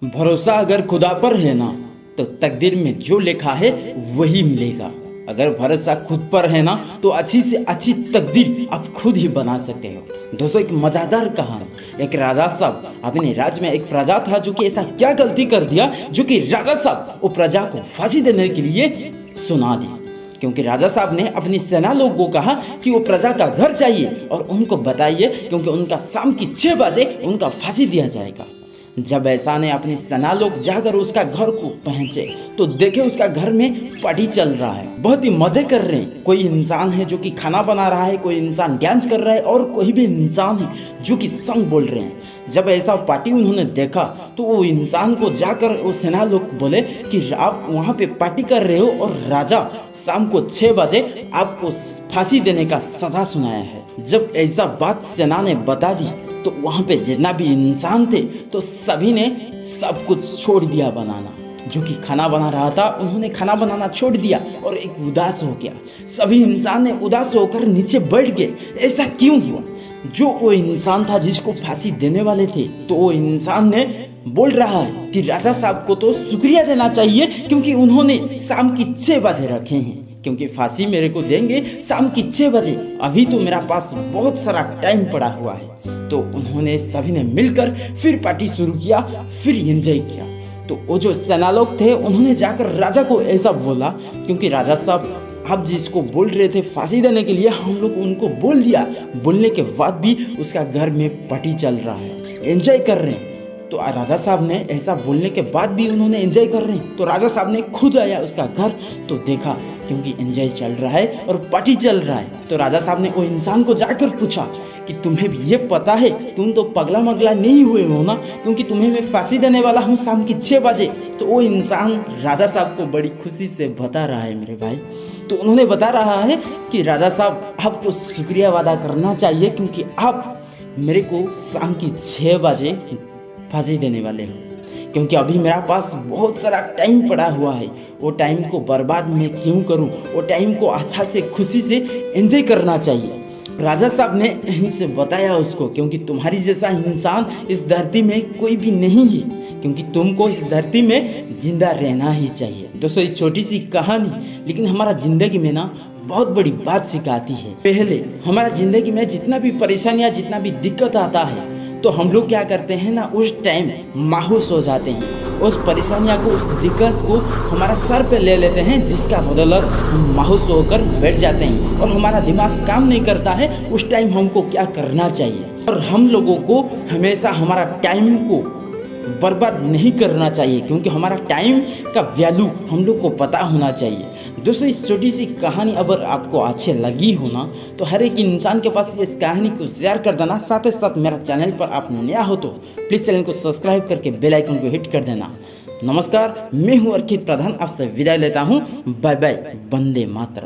भरोसा अगर खुदा पर है ना तो तकदीर में जो लिखा है वही मिलेगा। अगर भरोसा खुद पर है ना तो अच्छी से अच्छी तकदीर आप खुद ही बना सकते हो। दोस्तों, एक मज़ेदार कहानी। एक राजा साहब अपने राज्य में एक प्रजा था जो कि ऐसा क्या गलती कर दिया जो कि राजा साहब वो प्रजा को फांसी देने के लिए सुना दी। क्योंकि राजा साहब ने अपनी सेना लोगों को कहा कि वो प्रजा का घर चाहिए और उनको बताइए, क्योंकि उनका शाम की 6 बजे उनका फांसी दिया जाएगा। जब ऐसा ने अपनी सेना लोग जाकर उसका घर को पहुंचे तो देखे उसका घर में पार्टी चल रहा है, बहुत ही मजे कर रहे हैं। कोई इंसान है जो कि खाना बना रहा है, कोई इंसान डांस कर रहा है और कोई भी इंसान है जो कि सॉन्ग बोल रहे हैं। जब ऐसा पार्टी उन्होंने देखा तो वो इंसान को जाकर वो सेना लोग बोले कि आप वहाँ पे पार्टी कर रहे हो और राजा शाम को 6 बजे आपको फांसी देने का सजा सुनाया है। जब ऐसा बात सेना ने बता दी तो वहाँ पे जितना भी इंसान थे तो सभी ने सब कुछ छोड़ दिया बनाना। जो कि खाना बना रहा था उन्होंने खाना बनाना छोड़ दिया और एक उदास हो गया। सभी इंसान ने उदास होकर नीचे बैठ गए। ऐसा क्यों हुआ? जो वो इंसान था जिसको फांसी देने वाले थे, तो वो इंसान ने बोल रहा है कि राजा साहब को तो शुक्रिया देना चाहिए क्योंकि उन्होंने शाम की 6 बजे रखे हैं, क्योंकि फांसी मेरे को देंगे शाम की 6 बजे। अभी तो मेरा पास बहुत सारा टाइम पड़ा हुआ है। तो उन्होंने सभी ने मिलकर फिर पार्टी शुरू किया, फिर एंजॉय किया। तो वो जो सेना लोग थे उन्होंने जाकर राजा को ऐसा बोला, क्योंकि राजा साहब आप जिसको बोल रहे थे फांसी देने के लिए, हम लोग उनको बोल दिया। बोलने के बाद भी उसका घर में पार्टी चल रहा है, एंजॉय कर रहे हैं। तो राजा साहब ने ऐसा बोलने के बाद भी उन्होंने एंजॉय कर रहे हैं। तो राजा साहब ने खुद आया उसका घर, तो देखा क्योंकि एंजॉय चल रहा है और पार्टी चल रहा है। तो राजा साहब ने वो इंसान को जाकर पूछा कि तुम्हें भी ये पता है, तुम तो पगला मगला नहीं हुए हो ना, क्योंकि तुम्हें मैं फांसी देने वाला हूँ शाम की 6 बजे। तो वो इंसान राजा साहब को बड़ी खुशी से बता रहा है मेरे भाई। तो उन्होंने बता रहा है कि राजा साहब आपको शुक्रिया अदा करना चाहिए क्योंकि आप मेरे को शाम की 6 बजे फांसी देने वाले हो, क्योंकि अभी मेरा पास बहुत सारा टाइम पड़ा हुआ है। वो टाइम को बर्बाद मैं क्यों करूं? वो टाइम को अच्छा से खुशी से एंजॉय करना चाहिए। राजा साहब ने यहीं से बताया उसको, क्योंकि तुम्हारी जैसा इंसान इस धरती में कोई भी नहीं है, क्योंकि तुमको इस धरती में जिंदा रहना ही चाहिए। दोस्तों, एक छोटी सी कहानी लेकिन हमारा जिंदगी में ना बहुत बड़ी बात सिखाती है। पहले हमारा जिंदगी में जितना भी परेशानियां, जितना भी दिक्कत आता है, तो हम लोग क्या करते हैं ना, उस टाइम मायूस हो जाते हैं। उस परेशानियाँ को, उस दिक्कत को हमारा सर पे ले लेते हैं, जिसका बदौलत हम मायूस होकर बैठ जाते हैं और हमारा दिमाग काम नहीं करता है। उस टाइम हमको क्या करना चाहिए? और हम लोगों को हमेशा हमारा टाइम को बर्बाद नहीं करना चाहिए, क्योंकि हमारा टाइम का वैल्यू हम लोग को पता होना चाहिए। दोस्तों, इस छोटी सी कहानी अगर आपको अच्छी लगी हो ना, तो हर एक इंसान के पास इस कहानी को शेयर कर देना। साथ ही साथ मेरा चैनल पर आप नया हो तो प्लीज़ चैनल को सब्सक्राइब करके बेल आइकन को हिट कर देना। नमस्कार, मैं हूँ अर्कित प्रधान, आपसे विदाई लेता हूँ। Bye bye, Vande Mataram.